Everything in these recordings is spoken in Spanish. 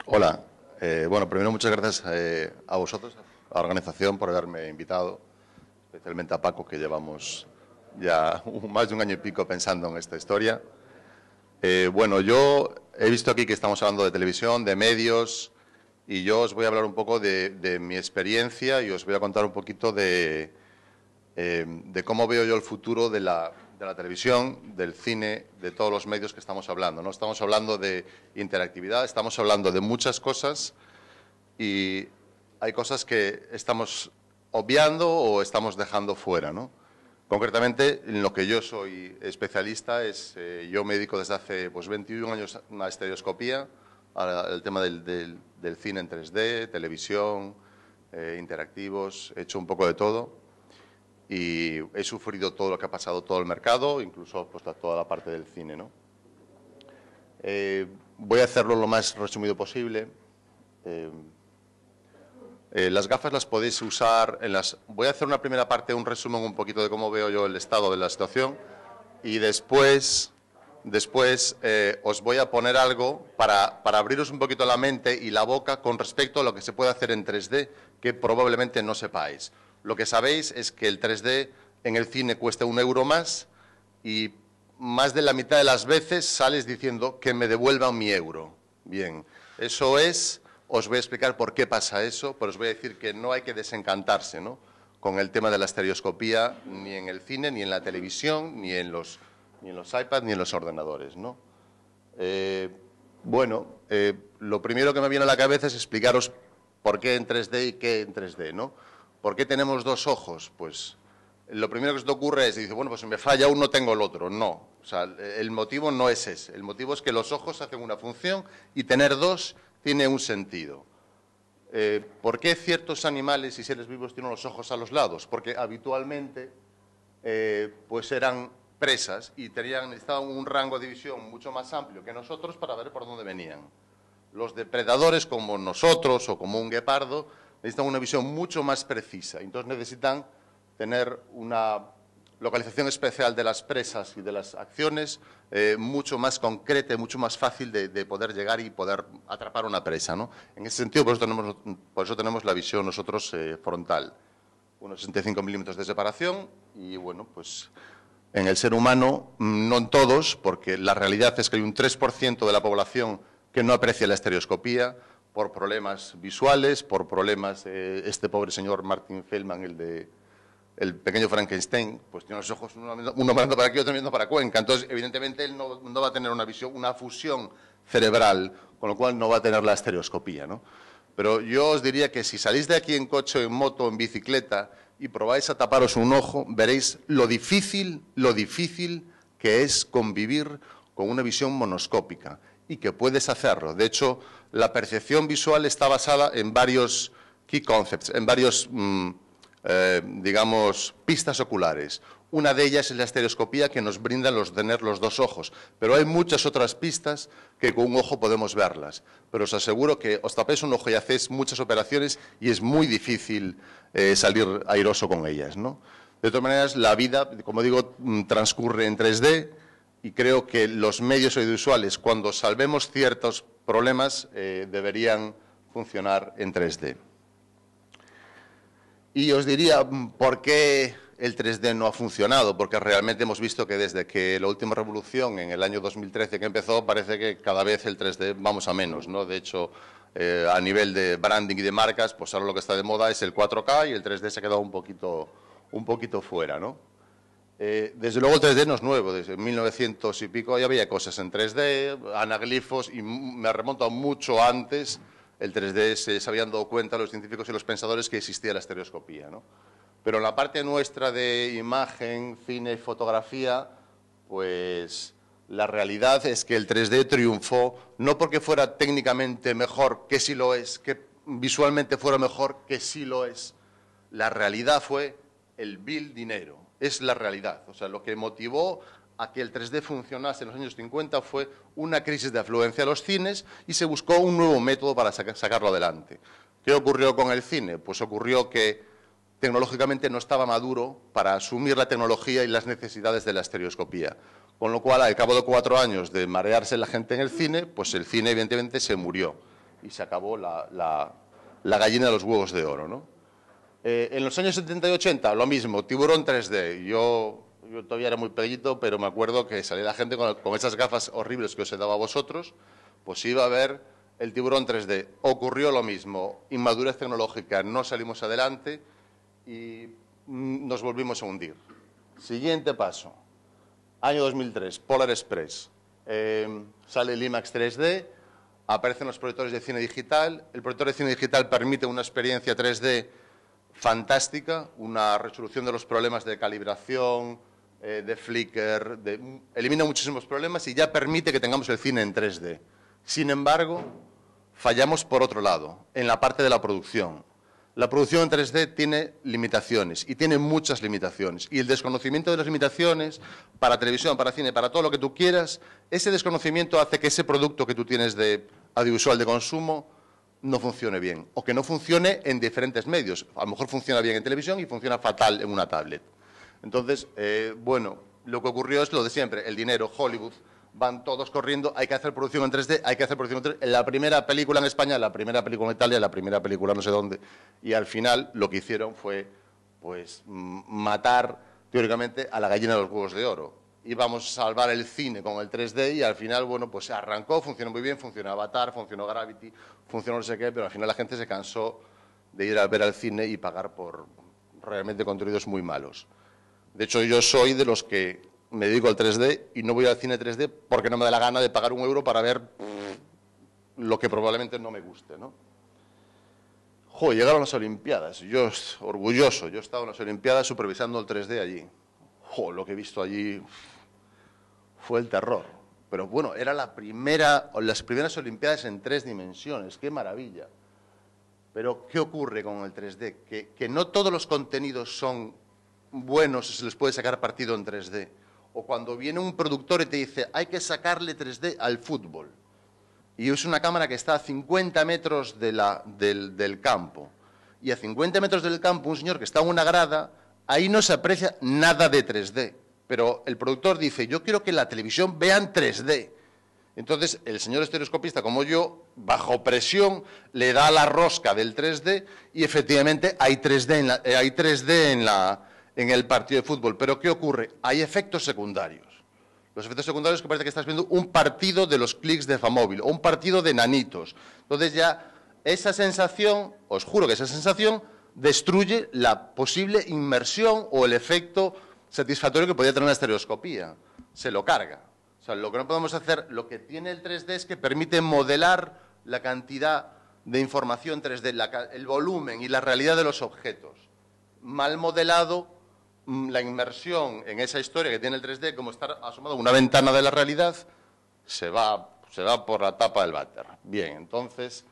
Hola. Bueno, primero muchas gracias a vosotros, a la organización, por haberme invitado, especialmente a Paco, que llevamos ya más de un año y pico pensando en esta historia. Bueno, yo he visto aquí que estamos hablando de televisión, de medios, y yo os voy a hablar un poco de mi experiencia y os voy a contar un poquito de cómo veo yo el futuro de la televisión, del cine, de todos los medios que estamos hablando. No estamos hablando de interactividad, estamos hablando de muchas cosas y hay cosas que estamos obviando o estamos dejando fuera, ¿no? Concretamente, en lo que yo soy especialista es, yo me dedico desde hace 21 años a la estereoscopía, al tema del cine en 3D, televisión, interactivos, he hecho un poco de todo y he sufrido todo lo que ha pasado, todo el mercado, incluso pues, toda la parte del cine, ¿no? Voy a hacerlo lo más resumido posible. Las gafas las podéis usar en las... Voy a hacer una primera parte, un resumen un poquito de cómo veo yo el estado de la situación y después os voy a poner algo para abriros un poquito la mente y la boca con respecto a lo que se puede hacer en 3D que probablemente no sepáis. Lo que sabéis es que el 3D en el cine cuesta €1 más y más de la mitad de las veces sales diciendo que me devuelvan mi euro. Bien, eso es... Os voy a explicar por qué pasa eso, pero os voy a decir que no hay que desencantarse, ¿no?, con el tema de la estereoscopía ni en el cine, ni en la televisión, ni en los iPads, ni en los ordenadores, ¿no? Lo primero que me viene a la cabeza es explicaros por qué en 3D y qué en 3D, ¿no? ¿Por qué tenemos dos ojos? Pues lo primero que se te ocurre es, dice, bueno, pues si me falla uno tengo el otro. No, o sea, el motivo no es ese. El motivo es que los ojos hacen una función y tener dos tiene un sentido. ¿Por qué ciertos animales y seres vivos tienen los ojos a los lados? Porque habitualmente pues eran presas y necesitaban un rango de visión mucho más amplio que nosotros para ver por dónde venían. Los depredadores, como nosotros o como un guepardo, necesitan una visión mucho más precisa. Entonces necesitan tener una localización especial de las presas y de las acciones mucho más concreta y mucho más fácil de poder llegar y poder atrapar una presa, ¿no? En ese sentido, por eso tenemos la visión nosotros frontal. Unos 65 milímetros de separación y, bueno, pues en el ser humano, no en todos, porque la realidad es que hay un 3% de la población que no aprecia la estereoscopía por problemas visuales, por problemas, este pobre señor Martin Feldman, el pequeño Frankenstein, pues tiene los ojos uno mirando para aquí, otro mirando para Cuenca. Entonces, evidentemente, él no va a tener una visión, una fusión cerebral, con lo cual no va a tener la estereoscopía, ¿no? Pero yo os diría que si salís de aquí en coche, en moto, en bicicleta y probáis a taparos un ojo, veréis lo difícil que es convivir con una visión monoscópica y que puedes hacerlo. De hecho, la percepción visual está basada en varios key concepts, en varios digamos, pistas oculares. Una de ellas es la estereoscopía que nos brinda tener los dos ojos, pero hay muchas otras pistas que con un ojo podemos verlas. Pero os aseguro que os tapéis un ojo y hacéis muchas operaciones y es muy difícil salir airoso con ellas, ¿no? De todas maneras, la vida, como digo, transcurre en 3D y creo que los medios audiovisuales, cuando salvemos ciertos problemas, deberían funcionar en 3D. Y os diría por qué el 3D no ha funcionado, porque realmente hemos visto que desde que la última revolución en el año 2013 que empezó, parece que cada vez el 3D vamos a menos, ¿no? De hecho, a nivel de branding y de marcas, pues ahora lo que está de moda es el 4K y el 3D se ha quedado un poquito fuera, ¿no? Desde luego el 3D no es nuevo, desde 1900 y pico ya había cosas en 3D, anaglifos, y me remonto a mucho antes. El 3D se habían dado cuenta los científicos y los pensadores que existía la estereoscopía, ¿no? Pero en la parte nuestra de imagen, cine y fotografía, pues la realidad es que el 3D triunfó no porque fuera técnicamente mejor, que sí lo es, que visualmente fuera mejor, que sí lo es. La realidad fue el vil dinero, es la realidad. O sea, lo que motivó a que el 3D funcionase en los años 50 fue una crisis de afluencia a los cines y se buscó un nuevo método para sacarlo adelante. ¿Qué ocurrió con el cine? Pues ocurrió que tecnológicamente no estaba maduro para asumir la tecnología y las necesidades de la estereoscopía. Con lo cual, al cabo de 4 años de marearse la gente en el cine, pues el cine evidentemente se murió. y se acabó la gallina de los huevos de oro, ¿no? En los años 70 y 80, lo mismo, tiburón 3D. Yo todavía era muy pequeñito, pero me acuerdo que salía la gente con esas gafas horribles que os he dado a vosotros, pues iba a ver el tiburón 3D. Ocurrió lo mismo, inmadurez tecnológica, no salimos adelante y nos volvimos a hundir. Siguiente paso, año 2003, Polar Express. Sale el IMAX 3D, aparecen los proyectores de cine digital. El proyector de cine digital permite una experiencia 3D fantástica, una resolución de los problemas de calibración, de flicker, elimina muchísimos problemas y ya permite que tengamos el cine en 3D. Sin embargo, fallamos por otro lado, en la parte de la producción. La producción en 3D tiene limitaciones, y tiene muchas limitaciones. Y el desconocimiento de las limitaciones, para televisión, para cine, para todo lo que tú quieras, ese desconocimiento hace que ese producto que tú tienes de audiovisual de consumo no funcione bien, o que no funcione en diferentes medios. A lo mejor funciona bien en televisión y funciona fatal en una tablet. Entonces, bueno, lo que ocurrió es lo de siempre, el dinero, Hollywood, van todos corriendo, hay que hacer producción en 3D, hay que hacer producción en 3D. La primera película en España, la primera película en Italia, la primera película no sé dónde, y al final lo que hicieron fue, pues, matar, teóricamente, a la gallina de los huevos de oro. Íbamos a salvar el cine con el 3D y al final, bueno, pues se arrancó, funcionó muy bien, funcionó Avatar, funcionó Gravity, funcionó no sé qué, pero al final la gente se cansó de ir a ver al cine y pagar por realmente contenidos muy malos. De hecho, yo soy de los que me dedico al 3D y no voy al cine 3D porque no me da la gana de pagar €1 para ver lo que probablemente no me guste, ¿no? Joder, llegaron las Olimpiadas, yo orgulloso, yo he estado en las Olimpiadas supervisando el 3D allí. Joder, lo que he visto allí fue el terror. Pero bueno, era las primeras Olimpiadas en 3 dimensiones, qué maravilla. Pero, ¿qué ocurre con el 3D? Que no todos los contenidos son buenos y se les puede sacar partido en 3D. O cuando viene un productor y te dice, hay que sacarle 3D al fútbol. Y es una cámara que está a 50 metros del campo. Y a 50 metros del campo, un señor que está en una grada, ahí no se aprecia nada de 3D. Pero el productor dice, yo quiero que la televisión vean 3D. Entonces, el señor estereoscopista, como yo, bajo presión, le da la rosca del 3D y efectivamente hay 3D en el partido de fútbol. Pero ¿qué ocurre? Hay efectos secundarios. Los efectos secundarios que parece que estás viendo un partido de los clics de Famóvil o un partido de nanitos. Entonces ya esa sensación, os juro que esa sensación destruye la posible inmersión o el efecto satisfactorio que podría tener una estereoscopía. Se lo carga. O sea, lo que no podemos hacer, lo que tiene el 3D es que permite modelar la cantidad de información 3D, el volumen y la realidad de los objetos. Mal modelado, la inmersión en esa historia que tiene el 3D, como estar asomado a una ventana de la realidad, se va por la tapa del váter. Bien, entonces,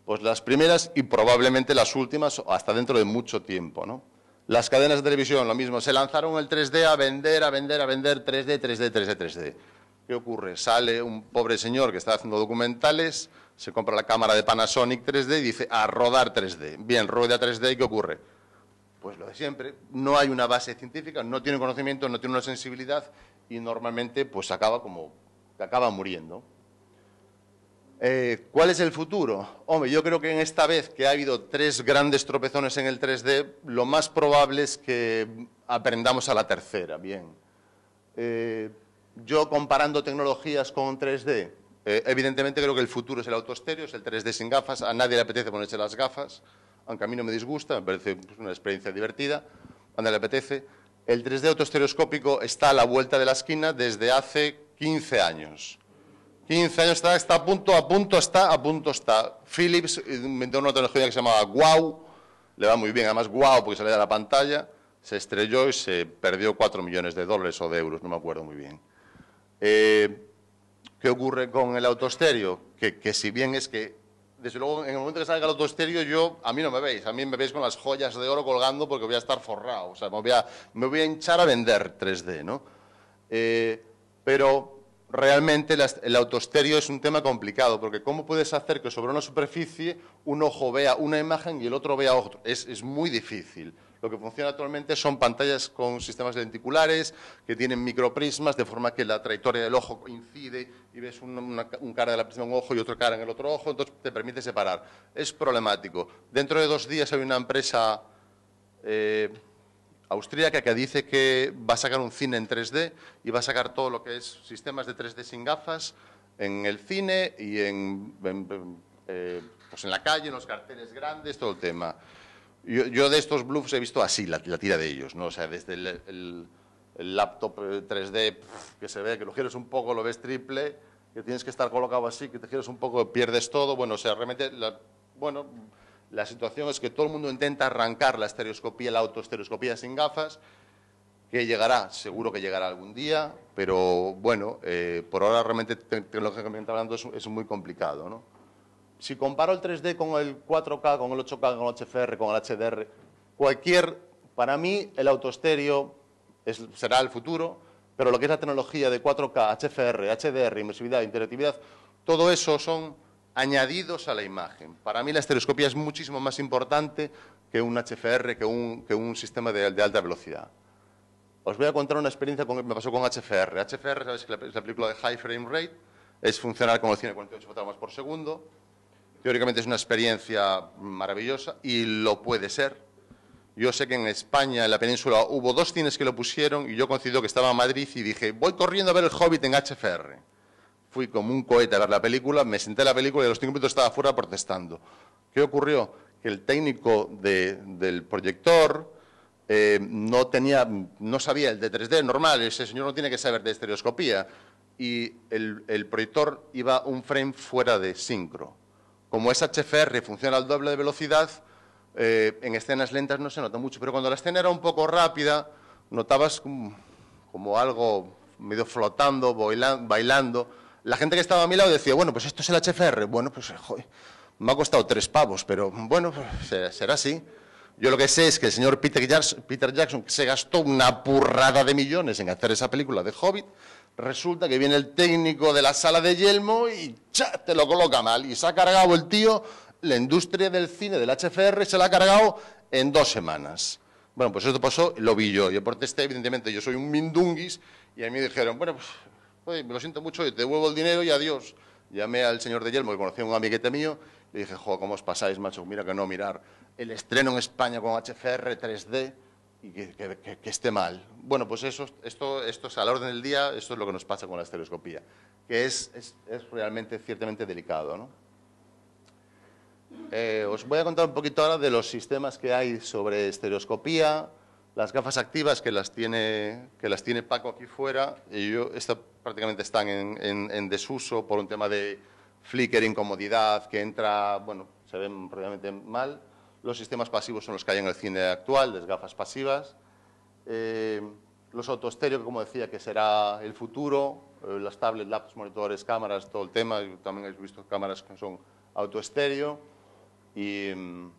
pues las primeras y probablemente las últimas hasta dentro de mucho tiempo, ¿no? Las cadenas de televisión, lo mismo, se lanzaron el 3D a vender, 3D, 3D, 3D, 3D. ¿Qué ocurre? Sale un pobre señor que está haciendo documentales, se compra la cámara de Panasonic 3D y dice, a rodar 3D. Bien, rueda 3D, ¿y qué ocurre? Pues lo de siempre, no hay una base científica, no tiene conocimiento, no tiene una sensibilidad y normalmente pues acaba muriendo. ¿Cuál es el futuro? Hombre, yo creo que en esta vez que ha habido 3 grandes tropezones en el 3D, lo más probable es que aprendamos a la tercera. Bien. Yo comparando tecnologías con 3D, evidentemente creo que el futuro es el autoestéreo, es el 3D sin gafas, a nadie le apetece ponerse las gafas, aunque a mí no me disgusta, me parece una experiencia divertida, a nadie le apetece. El 3D autoestereoscópico está a la vuelta de la esquina desde hace 15 años. 15 años está a punto está. Philips inventó una tecnología que se llamaba WOW, le va muy bien, además WOW porque sale de la pantalla, se estrelló y se perdió $4 millones o de euros, no me acuerdo muy bien. ¿Qué ocurre con el autoestéreo? Que si bien es que, desde luego, en el momento que salga el autoestéreo, a mí no me veis, a mí me veis con las joyas de oro colgando porque voy a estar forrado, o sea, me voy a hinchar a vender 3D, ¿no? Pero realmente el autoestéreo es un tema complicado, porque ¿cómo puedes hacer que sobre una superficie un ojo vea una imagen y el otro vea otro? Es muy difícil. Lo que funciona actualmente son pantallas con sistemas lenticulares que tienen microprismas, de forma que la trayectoria del ojo incide y ves un cara de la prisma en un ojo y otra cara en el otro ojo, entonces te permite separar. Es problemático. Dentro de 2 días hay una empresa austríaca que dice que va a sacar un cine en 3D y va a sacar todo lo que es sistemas de 3D sin gafas en el cine y pues en la calle, en los carteles grandes, todo el tema. Yo de estos bluffs he visto así la tira de ellos, ¿no? O sea, desde el laptop 3D que se ve, que lo giras un poco, lo ves triple, que tienes que estar colocado así, que te giras un poco, pierdes todo. Bueno, o sea, realmente, la situación es que todo el mundo intenta arrancar la estereoscopía, la autoestereoscopía sin gafas, que llegará, seguro que llegará algún día, pero bueno, por ahora realmente tecnológicamente hablando es muy complicado, ¿no? Si comparo el 3D con el 4K, con el 8K, con el HFR, con el HDR, para mí el autoestéreo será el futuro, pero lo que es la tecnología de 4K, HFR, HDR, inmersividad, interactividad, todo eso son añadidos a la imagen. Para mí la estereoscopía es muchísimo más importante que un HFR, que un sistema de alta velocidad. Os voy a contar una experiencia que me pasó con HFR. HFR, sabéis que es la película de High Frame Rate, es funcionar con el cine 48 fotogramas por segundo. Teóricamente es una experiencia maravillosa y lo puede ser. Yo sé que en España, en la península, hubo 2 cines que lo pusieron y yo coincido que estaba en Madrid y dije, voy corriendo a ver El Hobbit en HFR. Fui como un cohete a ver la película, me senté en la película y a los 5 minutos estaba fuera protestando. ¿Qué ocurrió? Que el técnico del proyector no sabía el de 3D normal, ese señor no tiene que saber de estereoscopía, y el proyector iba un frame fuera de sincro. Como es HFR y funciona al doble de velocidad, en escenas lentas no se nota mucho, pero cuando la escena era un poco rápida, notabas como algo medio flotando, bailando. La gente que estaba a mi lado decía, bueno, pues esto es el HFR. Bueno, pues joder, me ha costado 3 pavos, pero bueno, pues, será así. Yo lo que sé es que el señor Peter Jackson se gastó una burrada de millones en hacer esa película de Hobbit. Resulta que viene el técnico de la sala de Yelmo y te lo coloca mal. Y se ha cargado el tío, la industria del cine, del HFR, se la ha cargado en 2 semanas. Bueno, pues esto pasó, lo vi yo. Yo protesté, evidentemente, yo soy un mindunguis, y a mí me dijeron, bueno, pues, oye, me lo siento mucho, te devuelvo el dinero y adiós. Llamé al señor de Yelmo, que conocía a un amiguete mío, le dije, jo, ¿cómo os pasáis, macho? Mira que no mirar el estreno en España con HFR 3D y que esté mal. Bueno, pues esto es a la orden del día, esto es lo que nos pasa con la estereoscopía, que es realmente, ciertamente delicado, ¿no? Os voy a contar un poquito ahora de los sistemas que hay sobre estereoscopía, las gafas activas que las tiene Paco aquí fuera, y estas prácticamente están en desuso por un tema de flicker, incomodidad, que entra, bueno, se ven realmente mal. Los sistemas pasivos son los que hay en el cine actual, las gafas pasivas. Los autoestéreo, como decía, que será el futuro, las tablets, laptops, monitores, cámaras, todo el tema. Yo también he visto cámaras que son autoestéreo. Y un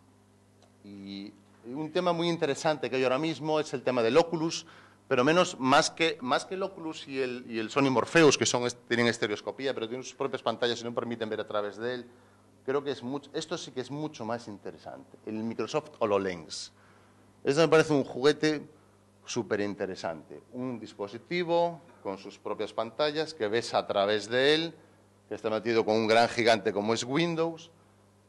tema muy interesante que hay ahora mismo es el tema del Oculus, pero más que el Oculus y el Sony Morpheus, que tienen estereoscopía, pero tienen sus propias pantallas y no permiten ver a través de él. Creo que esto sí que es mucho más interesante, el Microsoft HoloLens. Esto me parece un juguete súper interesante. Un dispositivo con sus propias pantallas que ves a través de él, que está metido con un gran gigante como es Windows,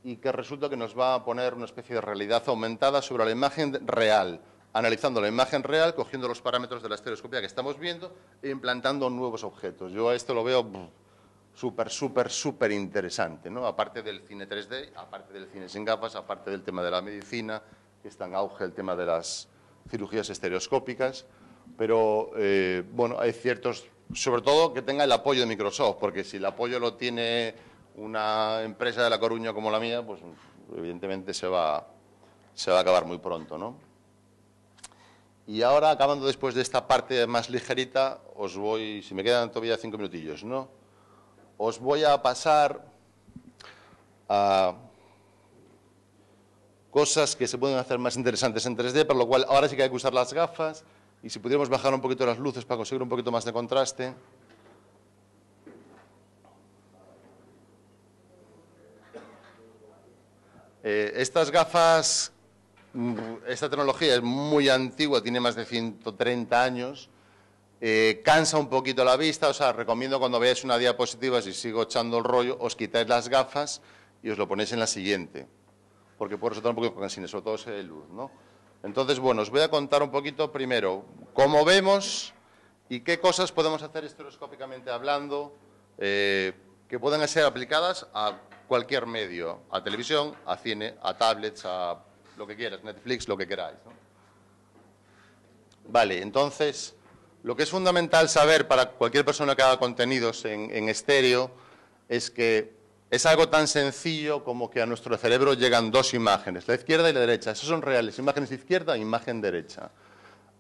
y que resulta que nos va a poner una especie de realidad aumentada sobre la imagen real, analizando la imagen real, cogiendo los parámetros de la estereoscopia que estamos viendo e implantando nuevos objetos. Yo a esto lo veo súper interesante, ¿no? Aparte del cine 3D, aparte del cine sin gafas, aparte del tema de la medicina, que está en auge el tema de las cirugías estereoscópicas, pero bueno, hay ciertos, sobre todo que tenga el apoyo de Microsoft, porque si el apoyo lo tiene una empresa de La Coruña como la mía, pues evidentemente se va a acabar muy pronto, ¿no? Y ahora, acabando después de esta parte más ligerita, si me quedan todavía 5 minutillos, ¿no? Os voy a pasar a cosas que se pueden hacer más interesantes en 3D, por lo cual ahora sí que hay que usar las gafas, y si pudiéramos bajar un poquito las luces para conseguir un poquito más de contraste. Estas gafas esta tecnología es muy antigua, tiene más de 130 años, cansa un poquito la vista, o sea, recomiendo cuando veáis una diapositiva, si sigo echando el rollo, os quitáis las gafas y os lo ponéis en la siguiente, porque puede resultar un poquito cansino, sobre todo ese de luz, ¿no? Entonces, bueno, os voy a contar un poquito primero cómo vemos y qué cosas podemos hacer estereoscópicamente hablando que puedan ser aplicadas a cualquier medio, a televisión, a cine, a tablets, a lo que quieras, Netflix, lo que queráis, ¿no? Vale, entonces, lo que es fundamental saber para cualquier persona que haga contenidos en estéreo es que es algo tan sencillo como que a nuestro cerebro llegan dos imágenes, la izquierda y la derecha. Esas son reales, imágenes izquierda e imagen derecha.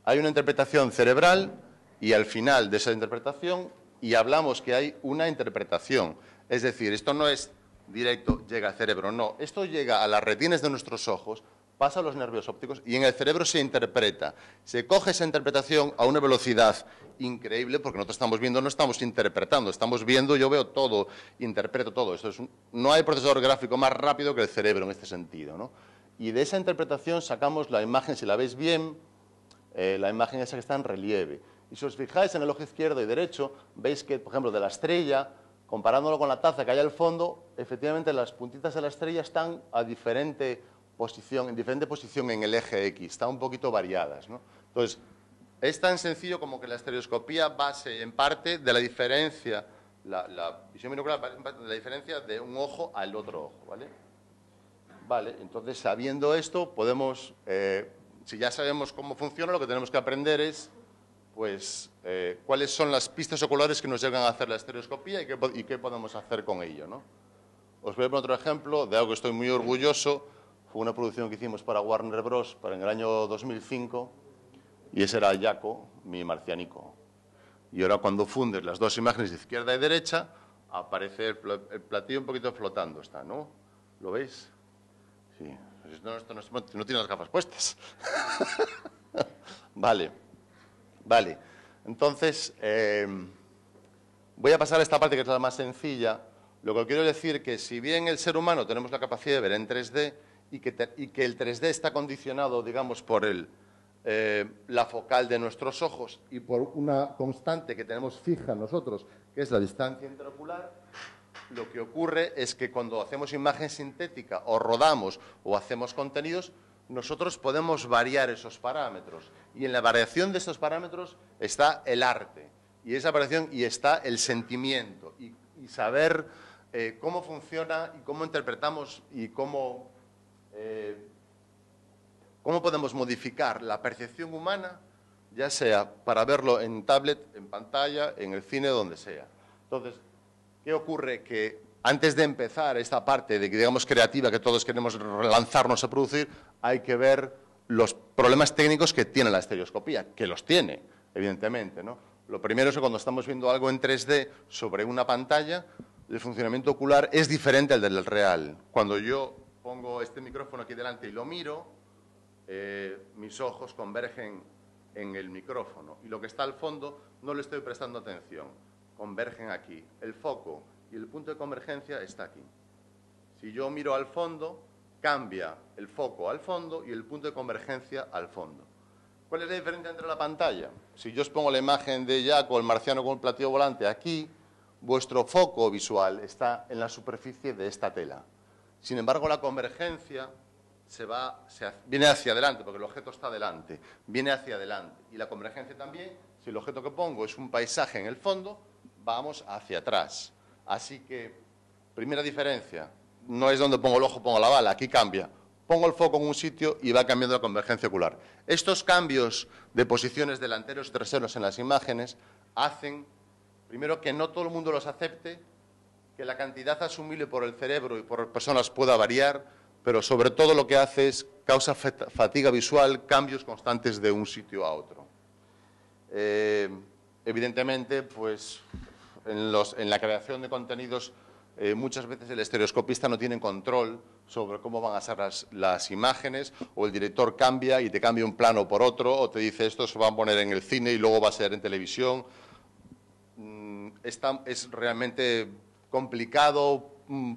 Hay una interpretación cerebral y al final de esa interpretación, y hablamos que hay una interpretación. Es decir, esto no es directo, llega al cerebro, no. Esto llega a las retinas de nuestros ojos, pasa a los nervios ópticos y en el cerebro se interpreta. Se coge esa interpretación a una velocidad increíble, porque nosotros estamos viendo, no estamos interpretando, estamos viendo, yo veo todo, interpreto todo. No hay procesador gráfico más rápido que el cerebro en este sentido, ¿no? Y de esa interpretación sacamos la imagen, si la veis bien, la imagen esa que está en relieve. Y si os fijáis en el ojo izquierdo y derecho, veis que, por ejemplo, de la estrella, comparándolo con la taza que hay al fondo, efectivamente las puntitas de la estrella están a diferente posición, en diferente posición en el eje X, están un poquito variadas, ¿no? Entonces, es tan sencillo como que la estereoscopía base en parte de la diferencia, la visión binocular, de la diferencia de un ojo al otro ojo, ¿vale? Vale, entonces sabiendo esto podemos, si ya sabemos cómo funciona, lo que tenemos que aprender es, pues, cuáles son las pistas oculares que nos llegan a hacer la estereoscopía y qué podemos hacer con ello, ¿no? Os voy a poner otro ejemplo de algo que estoy muy orgulloso. Fue una producción que hicimos para Warner Bros. En el año 2005 y ese era Jaco, mi marcianico. Y ahora cuando fundes las dos imágenes de izquierda y derecha, aparece el platillo un poquito flotando, está, ¿no? ¿Lo veis? Sí. No tiene las gafas puestas. Vale. Vale. Entonces, voy a pasar a esta parte que es la más sencilla. Lo que quiero decir es que si bien el ser humano tenemos la capacidad de ver en 3D y que el 3D está condicionado, digamos, por la focal de nuestros ojos y por una constante que tenemos fija nosotros, que es la distancia interocular, lo que ocurre es que cuando hacemos imagen sintética o rodamos o hacemos contenidos, nosotros podemos variar esos parámetros. Y en la variación de esos parámetros está el arte. Y esa variación y está el sentimiento. Y saber cómo funciona y cómo interpretamos y cómo podemos modificar la percepción humana, ya sea para verlo en tablet, en pantalla, en el cine, donde sea. Entonces, ¿qué ocurre? Que antes de empezar esta parte de, digamos, creativa que todos queremos lanzarnos a producir, hay que ver los problemas técnicos que tiene la estereoscopía, que los tiene, evidentemente, ¿no? Lo primero es que cuando estamos viendo algo en 3D sobre una pantalla, el funcionamiento ocular es diferente al del real. Cuando yo pongo este micrófono aquí delante y lo miro, mis ojos convergen en el micrófono y lo que está al fondo no le estoy prestando atención. Convergen aquí. El foco y el punto de convergencia está aquí. Si yo miro al fondo, cambia el foco al fondo y el punto de convergencia al fondo. ¿Cuál es la diferencia entre la pantalla? Si yo os pongo la imagen de Jaco, el marciano con el platillo volante aquí, vuestro foco visual está en la superficie de esta tela. Sin embargo, la convergencia viene hacia adelante, porque el objeto está delante, viene hacia adelante. Y la convergencia también, si el objeto que pongo es un paisaje en el fondo, vamos hacia atrás. Así que, primera diferencia, no es donde pongo el ojo, pongo la bala, aquí cambia. Pongo el foco en un sitio y va cambiando la convergencia ocular. Estos cambios de posiciones delanteros y traseros en las imágenes hacen, primero, que no todo el mundo los acepte, que la cantidad asumible por el cerebro y por personas pueda variar, pero sobre todo lo que hace es causa fatiga visual, cambios constantes de un sitio a otro. Evidentemente, pues, en la creación de contenidos, muchas veces el estereoscopista no tiene control sobre cómo van a ser las imágenes, o el director cambia y te cambia un plano por otro, o te dice esto se va a poner en el cine y luego va a ser en televisión. Es realmente complicado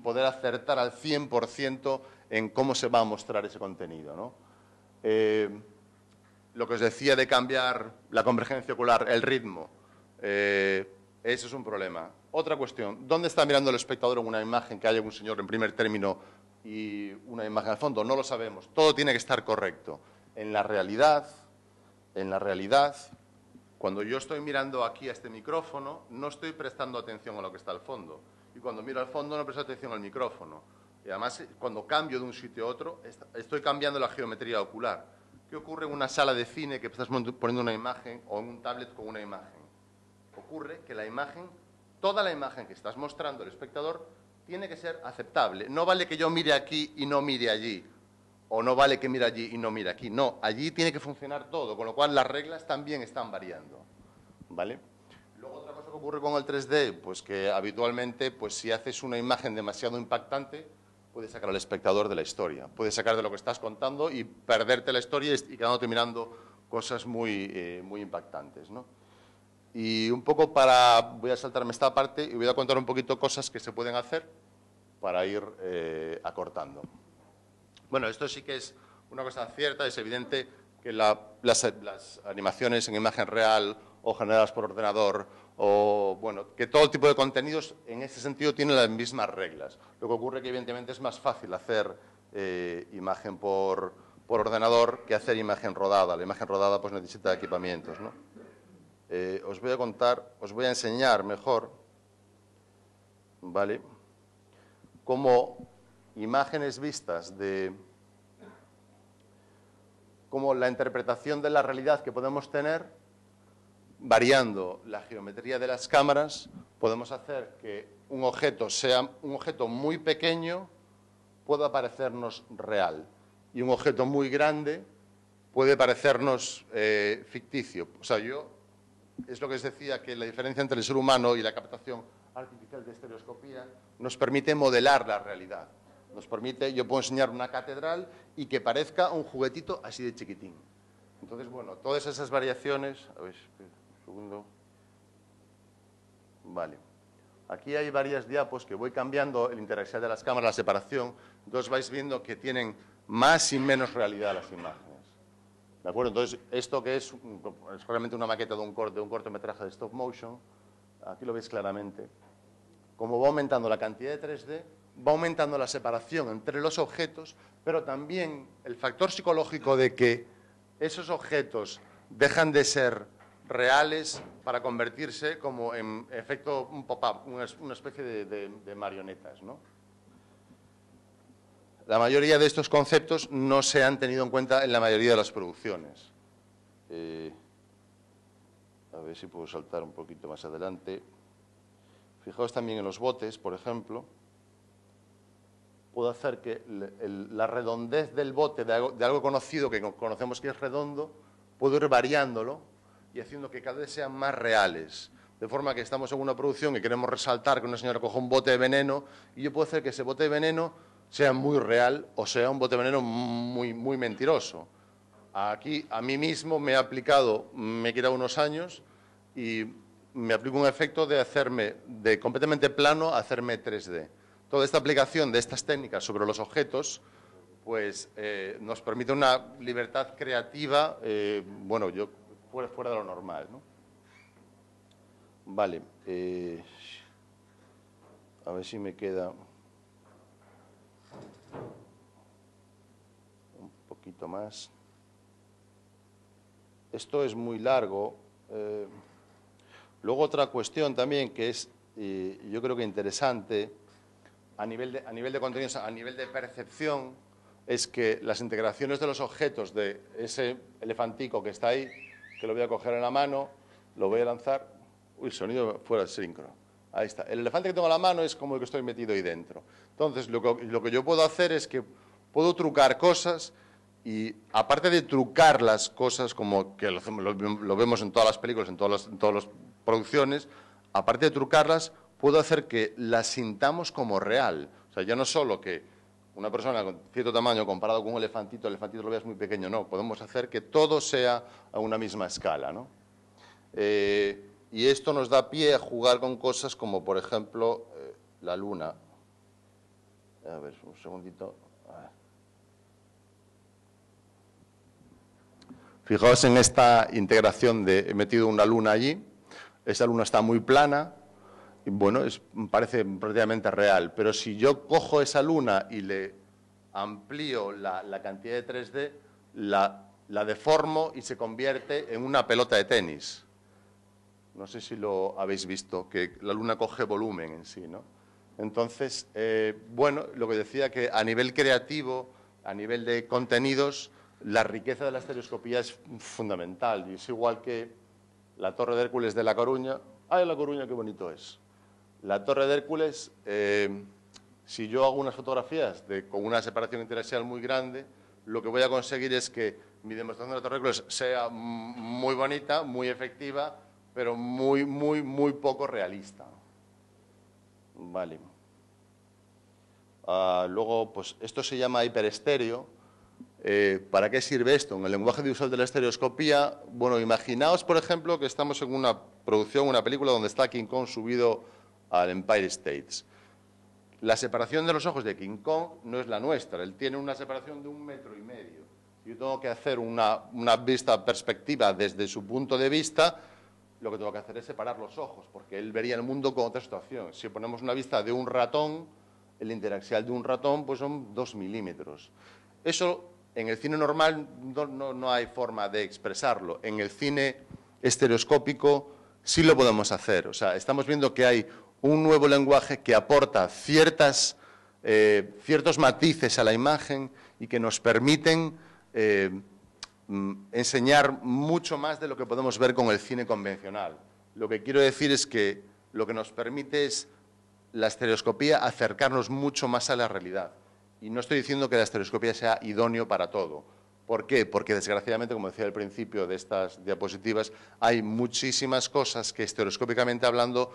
poder acertar al 100% en cómo se va a mostrar ese contenido, ¿no? Lo que os decía de cambiar la convergencia ocular, el ritmo, eso es un problema. Otra cuestión, ¿dónde está mirando el espectador en una imagen que haya un señor en primer término y una imagen al fondo? No lo sabemos. Todo tiene que estar correcto. En la realidad, cuando yo estoy mirando aquí a este micrófono, no estoy prestando atención a lo que está al fondo. Y cuando miro al fondo, no presto atención al micrófono. Y además, cuando cambio de un sitio a otro, estoy cambiando la geometría ocular. ¿Qué ocurre en una sala de cine que estás poniendo una imagen o en un tablet con una imagen? Ocurre que la imagen, toda la imagen que estás mostrando al espectador, tiene que ser aceptable. No vale que yo mire aquí y no mire allí. O no vale que mire allí y no mire aquí. No, allí tiene que funcionar todo, con lo cual las reglas también están variando. ¿Vale? Luego otra cosa que ocurre con el 3D, pues que habitualmente, pues si haces una imagen demasiado impactante, puedes sacar al espectador de la historia. Puedes sacar de lo que estás contando y perderte la historia y quedándote mirando cosas muy, muy impactantes, ¿no? Y un poco voy a saltarme esta parte y voy a contar un poquito cosas que se pueden hacer para ir acortando. Bueno, esto sí que es una cosa cierta, es evidente que las animaciones en imagen real o generadas por ordenador, o bueno, que todo tipo de contenidos en ese sentido tienen las mismas reglas. Lo que ocurre que evidentemente es más fácil hacer imagen por ordenador que hacer imagen rodada. La imagen rodada pues necesita equipamientos, ¿no? Os voy a enseñar mejor, ¿vale?, cómo imágenes vistas como la interpretación de la realidad que podemos tener, variando la geometría de las cámaras, podemos hacer que un objeto sea un objeto muy pequeño, pueda parecernos real, y un objeto muy grande puede parecernos ficticio. O sea, es lo que os decía, que la diferencia entre el ser humano y la captación artificial de estereoscopía nos permite modelar la realidad. Nos permite, yo puedo enseñar una catedral y que parezca un juguetito así de chiquitín. Entonces, bueno, todas esas variaciones... A ver, un segundo. Vale. Aquí hay varias diapos que voy cambiando la interacción de las cámaras, la separación. Entonces vais viendo que tienen más y menos realidad las imágenes. ¿De acuerdo? Entonces, esto que es realmente una maqueta de un cortometraje de stop motion, aquí lo veis claramente. Como va aumentando la cantidad de 3D, va aumentando la separación entre los objetos, pero también el factor psicológico de que esos objetos dejan de ser reales para convertirse como en efecto un pop-up, una especie de marionetas, ¿no? La mayoría de estos conceptos no se han tenido en cuenta en la mayoría de las producciones. A ver si puedo saltar un poquito más adelante. Fijaos también en los botes, por ejemplo. Puedo hacer que la redondez del bote, de algo conocido, que conocemos que es redondo, puedo ir variándolo y haciendo que cada vez sean más reales. De forma que estamos en una producción y queremos resaltar que una señora coja un bote de veneno y yo puedo hacer que ese bote de veneno sea muy real o sea un bote de veneno muy, muy mentiroso. Aquí, a mí mismo me he quitado unos años y me aplico un efecto de hacerme de completamente plano a hacerme 3D. Toda esta aplicación de estas técnicas sobre los objetos pues nos permite una libertad creativa, bueno, fuera de lo normal, ¿no? Vale, a ver si me queda un poquito más. Esto es muy largo. Luego otra cuestión también que es, yo creo que interesante, a nivel de contenidos, a nivel de percepción, es que las integraciones de los objetos de ese elefantico que está ahí, que lo voy a coger en la mano, lo voy a lanzar. Uy, el sonido fuera de sincro. Ahí está. El elefante que tengo en la mano es como el que estoy metido ahí dentro. Entonces, lo que yo puedo hacer es que puedo trucar cosas y, aparte de trucar las cosas, como que lo vemos en todas las películas, en todas las producciones, aparte de trucarlas, puedo hacer que las sintamos como real. O sea, ya no solo que una persona con cierto tamaño comparado con un elefantito, el elefantito lo veas muy pequeño, no. Podemos hacer que todo sea a una misma escala, ¿no? Y esto nos da pie a jugar con cosas como, por ejemplo, la luna. A ver, un segundito. Fijaos en esta integración he metido una luna allí, esa luna está muy plana, y bueno, parece prácticamente real, pero si yo cojo esa luna y le amplío la cantidad de 3D, la deformo y se convierte en una pelota de tenis. No sé si lo habéis visto, que la luna coge volumen en sí, ¿no? Entonces, bueno, lo que decía que a nivel creativo, a nivel de contenidos, la riqueza de la estereoscopía es fundamental. Y es igual que la Torre de Hércules de La Coruña. ¡Ay, La Coruña, qué bonito es! La Torre de Hércules, si yo hago unas fotografías con una separación interaxial muy grande, lo que voy a conseguir es que mi demostración de la Torre de Hércules sea muy bonita, muy efectiva, pero muy poco realista. Vale. Luego, pues esto se llama hiperestéreo. ¿Para qué sirve esto? En el lenguaje de uso de la estereoscopía, bueno, imaginaos, por ejemplo, que estamos en una producción, una película donde está King Kong subido al Empire State. La separación de los ojos de King Kong no es la nuestra, él tiene una separación de 1,5 metros. Yo tengo que hacer una vista perspectiva desde su punto de vista, lo que tengo que hacer es separar los ojos, porque él vería el mundo con otra situación. Si ponemos una vista de un ratón, el interaxial de un ratón pues son 2 milímetros. Eso en el cine normal no hay forma de expresarlo. En el cine estereoscópico sí lo podemos hacer. O sea, estamos viendo que hay un nuevo lenguaje que aporta ciertos matices a la imagen y que nos permiten enseñar mucho más de lo que podemos ver con el cine convencional. Lo que quiero decir es que lo que nos permite es la estereoscopía acercarnos mucho más a la realidad. Y no estoy diciendo que la estereoscopía sea idóneo para todo. ¿Por qué? Porque desgraciadamente, como decía al principio de estas diapositivas, hay muchísimas cosas que estereoscópicamente hablando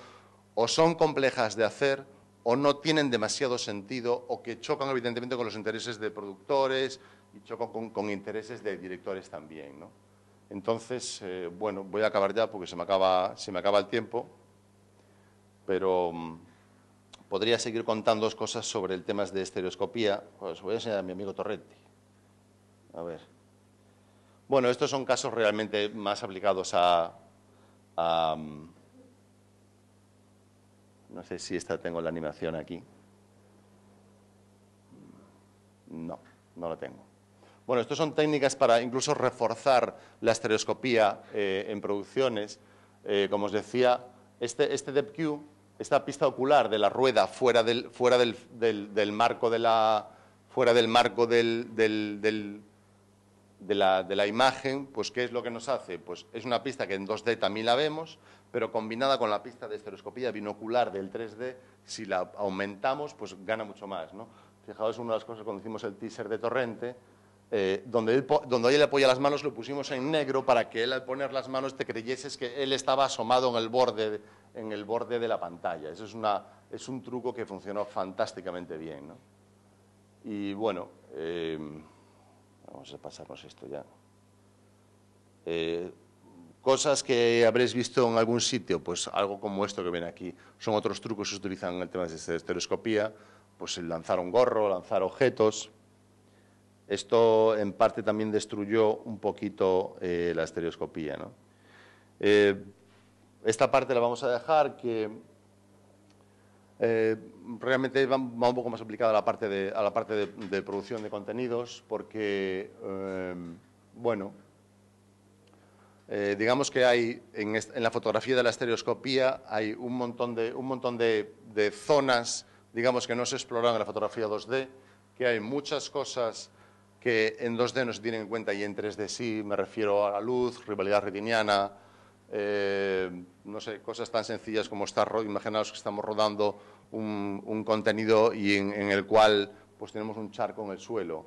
o son complejas de hacer o no tienen demasiado sentido o que chocan evidentemente con los intereses de productores y chocan con intereses de directores también, ¿no? Entonces, bueno, voy a acabar ya porque se me acaba el tiempo, pero podría seguir contando cosas sobre el tema de estereoscopía. Os voy a enseñar a mi amigo Torrenti. A ver. Bueno, estos son casos realmente más aplicados no sé si tengo la animación aquí. No la tengo. Bueno, estas son técnicas para incluso reforzar la estereoscopía en producciones. Como os decía, este depth cube, esta pista ocular de la rueda fuera del marco de la imagen, pues ¿qué es lo que nos hace? Pues es una pista que en 2D también la vemos, pero combinada con la pista de estereoscopía binocular del 3D, si la aumentamos, pues gana mucho más, ¿no? Fijaos, una de las cosas cuando hicimos el teaser de Torrente, donde él apoya las manos, lo pusimos en negro para que él al poner las manos te creyeses que él estaba asomado en el borde de la pantalla. Eso es un truco que funcionó fantásticamente bien, ¿no? Y bueno, vamos a pasarnos esto ya. Cosas que habréis visto en algún sitio, pues algo como esto que ven aquí, son otros trucos que se utilizan en el tema de estereoscopía, pues el lanzar un gorro, lanzar objetos. Esto en parte también destruyó un poquito la estereoscopía, ¿no? Esta parte la vamos a dejar, que realmente va un poco más aplicada a la parte de producción de contenidos, porque, bueno, digamos que hay en la fotografía de la estereoscopía hay un montón de zonas, digamos, que no se exploran en la fotografía 2D, que hay muchas cosas que en 2D no se tienen en cuenta y en 3D sí. Me refiero a la luz, rivalidad retiniana, no sé, cosas tan sencillas como imaginaos que estamos rodando un contenido y en el cual pues tenemos un charco en el suelo.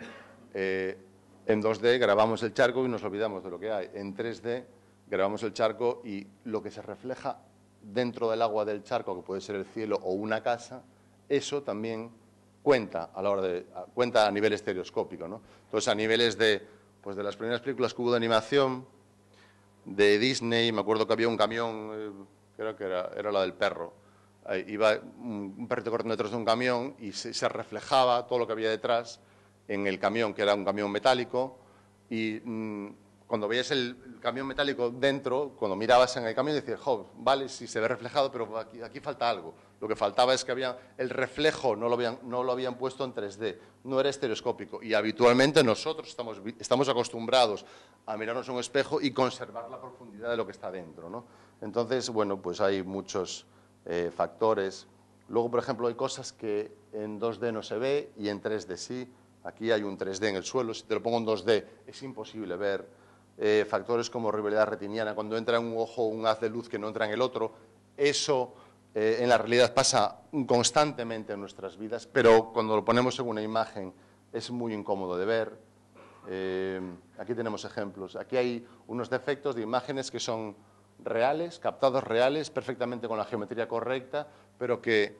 En 2D grabamos el charco y nos olvidamos de lo que hay. En 3D grabamos el charco y lo que se refleja dentro del agua del charco, que puede ser el cielo o una casa, eso también cuenta cuenta a nivel estereoscópico, ¿no? Entonces, a niveles de las primeras películas que hubo de animación de Disney, me acuerdo que había un camión, creo que era la del perro. Iba un perrito corriendo detrás de un camión y se reflejaba todo lo que había detrás en el camión, que era un camión metálico, y cuando veías el camión metálico dentro, cuando mirabas en el camión decías, jo, vale, sí se ve reflejado, pero aquí falta algo. Lo que faltaba es que el reflejo no lo habían puesto en 3D, no era estereoscópico. Y habitualmente nosotros estamos acostumbrados a mirarnos en un espejo y conservar la profundidad de lo que está dentro, ¿no? Entonces, bueno, pues hay muchos factores. Luego, por ejemplo, hay cosas que en 2D no se ve y en 3D sí. Aquí hay un 3D en el suelo, si te lo pongo en 2D es imposible ver. Factores como rivalidad retiniana, cuando entra en un ojo un haz de luz que no entra en el otro, eso en la realidad pasa constantemente en nuestras vidas, pero cuando lo ponemos en una imagen es muy incómodo de ver. Aquí tenemos ejemplos. Aquí hay unos defectos de imágenes que son reales, captados reales, perfectamente con la geometría correcta, pero que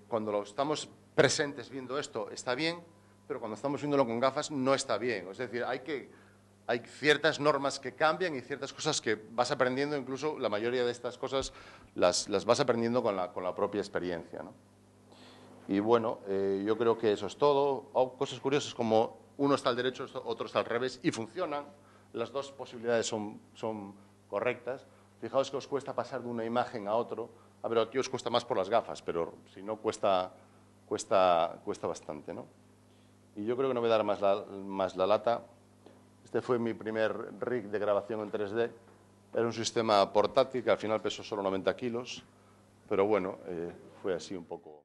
cuando lo estamos presentes viendo esto está bien, pero cuando estamos viéndolo con gafas no está bien. Es decir, hay ciertas normas que cambian y ciertas cosas que vas aprendiendo, incluso la mayoría de estas cosas las vas aprendiendo con la propia experiencia, ¿no? Y bueno, yo creo que eso es todo. Cosas curiosas como uno está al derecho, otro está al revés y funcionan. Las dos posibilidades son correctas. Fijaos que os cuesta pasar de una imagen a otro. A ver, aquí os cuesta más por las gafas, pero si no cuesta bastante, ¿no? Y yo creo que no voy a dar más la lata. Este fue mi primer rig de grabación en 3D. Era un sistema portátil que al final pesó solo 90 kilos, pero bueno, fue así un poco.